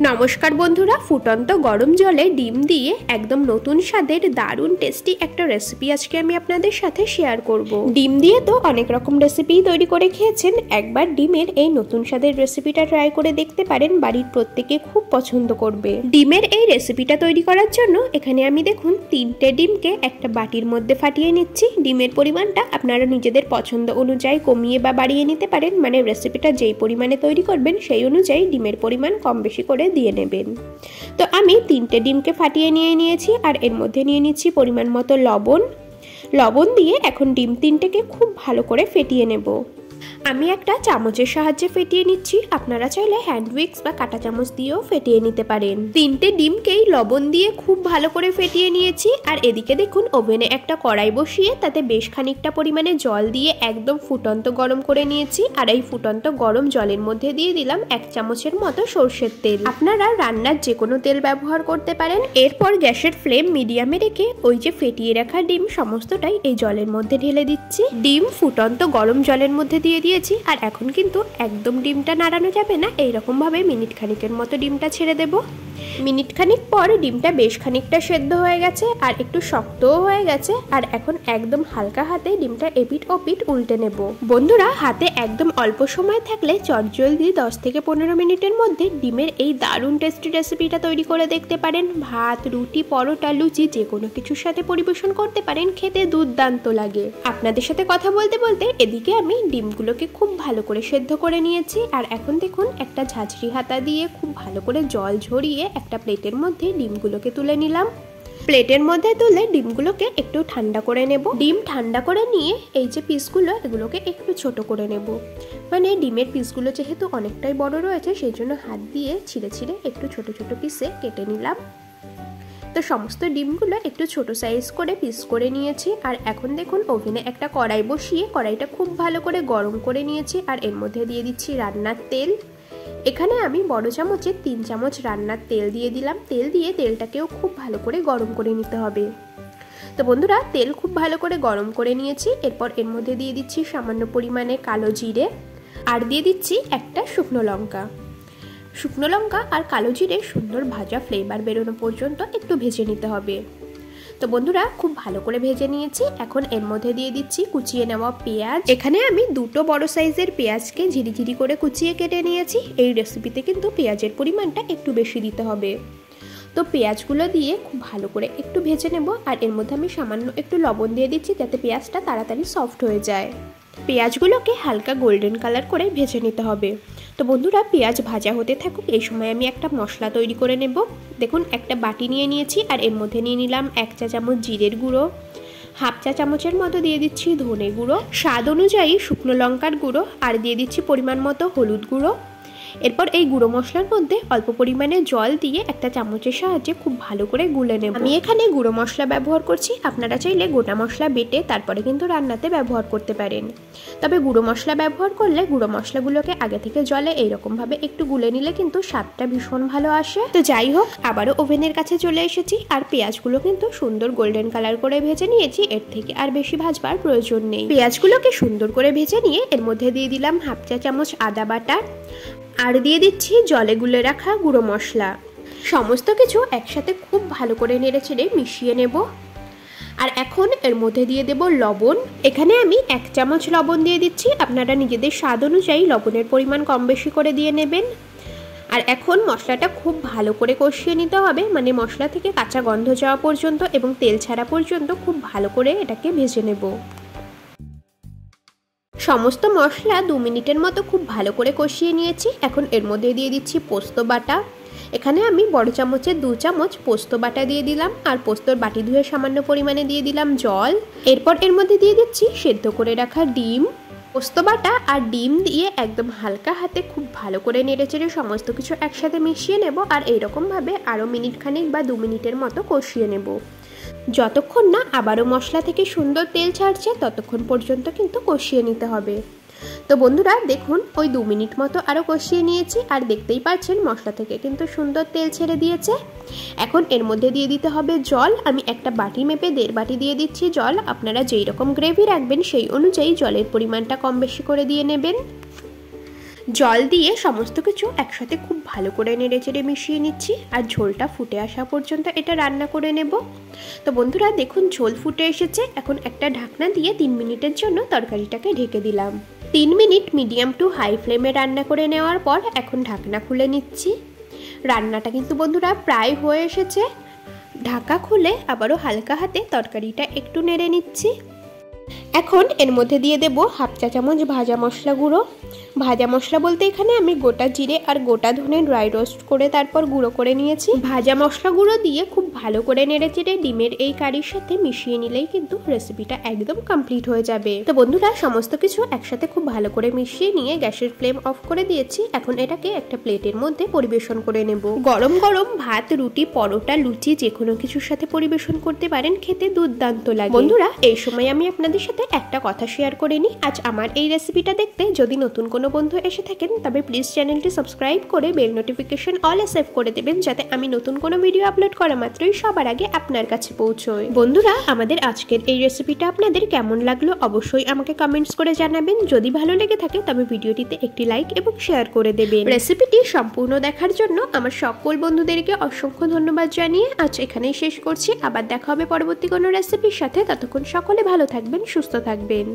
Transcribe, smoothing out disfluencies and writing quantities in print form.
নমস্কার বন্ধুরা, ফুটন্ত গরম জলে ডিম দিয়ে একদম নতুন স্বাদের দারুণ টেস্টি একটা রেসিপি আজকে আমি আপনাদের সাথে শেয়ার করব। ডিম দিয়ে তো অনেক রকম রেসিপি তৈরি করে খেয়েছেন, একবার ডিমের এই নতুন স্বাদের রেসিপিটা ট্রাই করে দেখতে পারেন, বাড়ির প্রত্যেকে খুব পছন্দ করবে। ডিমের এই রেসিপিটা তৈরি করার জন্য এখানে আমি দেখুন 3টে ডিমকে একটা বাটির মধ্যে ফাটিয়ে নিচ্ছি। ডিমের পরিমাণটা আপনারা নিজেদের পছন্দ অনুযায়ী কমিয়ে বা বাড়িয়ে নিতে পারেন, মানে রেসিপিটা যেই পরিমাণে তৈরি করবেন সেই অনুযায়ী ডিমের পরিমাণ কম বেশি করে দিয়ে নেবেন। তো আমি 3টে ডিমকে ফাটিয়ে নিয়েছি আর এর মধ্যে নিয়ে নিচ্ছি পরিমাণ মতো লবণ দিয়ে এখন ডিম 3টেকে খুব ভালো করে ফেটিয়ে নেব। আমি একটা চামচের সাহায্যে ফেটিয়ে নিচ্ছি, আপনারা চাইলে হ্যান্ড উইক্স বা কাঁটা চামচ দিয়েও ফেটিয়ে নিতে পারেন। 3টে ডিমকেই লবণ দিয়ে খুব ভালো করে ফেটিয়ে নিয়েছি আর এদিকে দেখুন ওভেনে একটা কড়াই বসিয়ে তাতে বেশ খানিকটা পরিমাণে জল দিয়ে একদম ফুটন্ত গরম করে নিয়েছি। আর এই ফুটন্ত গরম জলের মধ্যে দিয়ে দিলাম 1 চামচের মতো সরষের তেল। আপনারা রান্নার যে কোনো তেল ব্যবহার করতে পারেন। এরপর গ্যাসের ফ্লেম মিডিয়ামে রেখে ওই যে ফেটিয়ে রাখা ডিম সমস্তটাই এই জলের মধ্যে ঢেলে দিচ্ছি। ডিম ফুটন্ত গরম জলের মধ্যে দিয়ে দিয়েছি আর এখন কিন্তু একদম ডিমটা নাড়ানো যাবে না, এইরকম ভাবে মিনিট খানিকের মতো ডিমটা ছেড়ে দেব। মিনিট খানিক পর ডিমটা বেশ খানিকটা সেদ্ধ হয়ে গেছে আর একটু শক্তও হয়ে গেছে। আর এখন একদম হালকা হাতে ডিমটা এপিট ওপিট উল্টে নেব। বন্ধুরা, হাতে একদম অল্প সময় থাকলে চটজলদি 10 থেকে 15 মিনিটের মধ্যে ডিমের এই দারুণ টেস্টি রেসিপিটা তৈরি করে দেখতে পারেন। ভাত, রুটি, পরোটা, লুচি যে কোনো কিছুর সাথে পরিবেশন করতে পারেন, খেতে দুর্দান্ত লাগে। আপনাদের সাথে কথা বলতে বলতে এদিকে আমি ডিমগুলোকে খুব ভালো করে সেদ্ধ করে নিয়েছি আর এখন দেখুন একটা ঝাঁঝরি হাতা দিয়ে খুব ভালো করে জল ঝরিয়ে একটা প্লেটের মধ্যে ডিমগুলোকে তুলে নিলাম। প্লেটের মধ্যে তুলে ডিমগুলোকে একটু ঠান্ডা করে নেব। ডিম ঠান্ডা করে নিয়ে এই যে পিসগুলো এগুলোকে একটু ছোট করে নেব, মানে ডিমের পিসগুলো যেহেতু অনেকটাই বড় রয়েছে সেই জন্য হাত দিয়ে ছিঁড়ে একটু ছোট ছোট পিসে কেটে নিলাম। তো সমস্ত ডিমগুলো একটু ছোট সাইজ করে পিস করে নিয়েছি আর এখন দেখুন ওভেনে একটা কড়াই বসিয়ে কড়াইটা খুব ভালো করে গরম করে নিয়েছি আর এর মধ্যে দিয়ে দিচ্ছি রান্নার তেল। এখানে আমি বড় চামচে 3 চামচ রান্নার তেল দিয়ে দিলাম। তেল দিয়ে তেলটাকেও খুব ভালো করে গরম করে নিতে হবে। তো বন্ধুরা, তেল খুব ভালো করে গরম করে নিয়েছি। এরপর এর মধ্যে দিয়ে দিচ্ছি সামান্য পরিমাণে কালো জিরে আর দিয়ে দিচ্ছি একটা শুকনো লঙ্কা আর কালো জিরে সুন্দর ভাজা ফ্লেভার বেরোনো পর্যন্ত একটু ভেজে নিতে হবে। তো বন্ধুরা, খুব ভালো করে ভেজে নিয়েছি। এখন এর মধ্যে দিয়ে দিচ্ছি কুচিয়ে নেওয়া পেঁয়াজ। এখানে আমি 2টো বড় সাইজের পেঁয়াজকে ঝিরিঝিরি করে কুচিয়ে কেটে নিয়েছি। এই রেসিপিতে কিন্তু পেঁয়াজের পরিমাণটা একটু বেশি দিতে হবে। তো পেঁয়াজগুলো দিয়ে খুব ভালো করে একটু ভেজে নেব আর এর মধ্যে আমি সামান্য একটু লবণ দিয়ে দিচ্ছি যাতে পেঁয়াজটা তাড়াতাড়ি সফট হয়ে যায়। পেঁয়াজগুলোকে হালকা গোল্ডেন কালার করে ভেজে নিতে হবে। তো বন্ধুরা, পেঁয়াজ ভাজা হতে থাকুক, এই সময় আমি একটা মশলা তৈরি করে নেব। দেখুন একটা বাটি নিয়ে নিয়েছি আর এর মধ্যে নিয়ে নিলাম 1 চা চামচ জিরের গুঁড়ো, 1/2 চা চামচের মতো দিয়ে দিচ্ছি ধনে গুঁড়ো, স্বাদ অনুযায়ী শুকনো লঙ্কার গুঁড়ো আর দিয়ে দিচ্ছি পরিমাণ মতো হলুদ গুঁড়ো। এরপর এই গুঁড়ো মশলার মধ্যে অল্প পরিমাণে জল দিয়ে একটা চামচের সাহায্যে খুব ভালো করে গুলে নেব। আমি এখানে গুঁড়ো মশলা ব্যবহার করছি, আপনারা চাইলে গোটা মশলা বেটে তারপরে কিন্তু রান্নাতে ব্যবহার করতে পারেন। তবে গুঁড়ো মশলা ব্যবহার করলে গুঁড়ো মশলাগুলোকে আগে থেকে জলে এইরকমভাবে একটু গুলে নিলে কিন্তু স্বাদটা ভীষণ ভালো আসে। তো যাই হোক, আবারও ওভেনের কাছে চলে এসেছি আর পেঁয়াজগুলো কিন্তু সুন্দর গোল্ডেন কালার করে ভেজে নিয়েছি। এর থেকে আর বেশি ভাজবার প্রয়োজন নেই। পেঁয়াজগুলোকে সুন্দর করে ভেজে নিয়ে এর মধ্যে দিয়ে দিলাম 1/2 চা চামচ আদা বাটা আর দিয়ে দিচ্ছি জলে গুলে রাখা গুঁড়ো মশলা। সমস্ত কিছু একসাথে খুব ভালো করে নেড়েচেড়ে মিশিয়ে নেব। আর এখন এর মধ্যে দিয়ে দেব লবণ। এখানে আমি 1 চামচ লবণ দিয়ে দিচ্ছি, আপনারা নিজেদের স্বাদ অনুযায়ী লবণের পরিমাণ কম বেশি করে দিয়ে নেবেন। আর এখন মশলাটা খুব ভালো করে কষিয়ে নিতে হবে, মানে মশলা থেকে কাঁচা গন্ধ যাওয়া পর্যন্ত এবং তেল ছাড়া পর্যন্ত খুব ভালো করে এটাকে ভেজে নেব। সমস্ত মশলা 2 মিনিটের মতো খুব ভালো করে কষিয়ে নিয়েছি। এখন এর মধ্যে দিয়ে দিচ্ছি পোস্ত বাটা। এখানে আমি বড় চামচের 2 চামচ পোস্ত বাটা দিয়ে দিলাম আর পোস্তর বাটি ধুয়ে সামান্য পরিমাণে দিয়ে দিলাম জল। এরপর এর মধ্যে দিয়ে দিচ্ছি সেদ্ধ করে রাখা ডিম। পোস্ত বাটা আর ডিম দিয়ে একদম হালকা হাতে খুব ভালো করে নেড়েচেড়ে সমস্ত কিছু একসাথে মিশিয়ে নেব আর এইরকমভাবে আরও মিনিট খানিক বা 2 মিনিটের মতো কষিয়ে নেব। যতক্ষণ না আবারও মশলা থেকে সুন্দর তেল ছাড়ছে ততক্ষণ পর্যন্ত কিন্তু কষিয়ে নিতে হবে। তো বন্ধুরা, দেখুন ওই 2 মিনিট মতো আরও কষিয়ে নিয়েছি আর দেখতেই পাচ্ছেন মশলা থেকে কিন্তু সুন্দর তেল ছেড়ে দিয়েছে। এখন এর মধ্যে দিয়ে দিতে হবে জল। আমি একটা বাটি মেপে 1.5 বাটি দিয়ে দিচ্ছি জল। আপনারা যেই রকম গ্রেভি রাখবেন সেই অনুযায়ী জলের পরিমাণটা কম বেশি করে দিয়ে নেবেন। জল দিয়ে সমস্ত কিছু একসাথে খুব ভালো করে নেড়েচেড়ে মিশিয়ে নিচ্ছি আর ঝোলটা ফুটে আসা পর্যন্ত এটা রান্না করে নেব। তো বন্ধুরা দেখুন ঝোল ফুটে এসেছে। এখন একটা ঢাকনা দিয়ে 3 মিনিটের জন্য তরকারিটাকে ঢেকে দিলাম। 3 মিনিট মিডিয়াম টু হাই ফ্লেমে রান্না করে নেওয়ার পর এখন ঢাকনা খুলে নিচ্ছি। রান্নাটা কিন্তু বন্ধুরা প্রায় হয়ে এসেছে। ঢাকা খুলে আবারও হালকা হাতে তরকারিটা একটু নেড়ে নিচ্ছি। এখন এর মধ্যে দিয়ে দেব হাফ চা চামচ ভাজা মশলা গুঁড়ো। ভাজা মশলা বলতে এখানে আমি গোটা জিরে আর গোটা ধনে ড্রাই রোস্ট করে তারপর গুঁড়ো করে নিয়েছি। ভাজা মশলা গুঁড়ো দিয়ে খুব ভালো করে নেড়েচেড়ে ডিমের এই কারির সাথে মিশিয়ে নিলেই কিন্তু রেসিপিটা একদম কমপ্লিট হয়ে যাবে। তো বন্ধুরা সমস্ত কিছু একসাথে খুব ভালো করে মিশিয়ে নিয়ে গ্যাসের ফ্লেম অফ করে দিয়েছি। এখন এটাকে একটা প্লেটের মধ্যে পরিবেশন করে নেব। গরম গরম ভাত, রুটি, পরোটা, লুচি যে কোনো কিছুর সাথে পরিবেশন করতে পারেন, খেতে দুর্দান্ত লাগে। বন্ধুরা এই সময় আমি আপনাদের সাথে একটা কথা শেয়ার করে নিই। আজ আমার এই রেসিপিটা দেখতে যদি নতুন কোনো বন্ধু এসে থাকেন তবে প্লিজ চ্যানেলটি সাবস্ক্রাইব করে বেল নোটিফিকেশন অলে সেভ করে দেবেন, যাতে আমি নতুন কোনো ভিডিও আপলোড করা মাত্রই সবার আগে আপনার কাছে পৌঁছয়। বন্ধুরা আমাদের আজকের এই রেসিপিটা আপনাদের কেমন লাগলো অবশ্যই আমাকে কমেন্টস করে জানাবেন। যদি ভালো লেগে থাকে তবে ভিডিওটিতে একটি লাইক এবং শেয়ার করে দেবেন। রেসিপিটি সম্পূর্ণ দেখার জন্য আমার সকল বন্ধুদেরকে অসংখ্য ধন্যবাদ জানিয়ে আজ এখানেই শেষ করছি। আবার দেখা হবে পরবর্তী কোনো রেসিপির সাথে। ততক্ষণ সকলে ভালো থাকবেন, সুস্থ থাকবেন।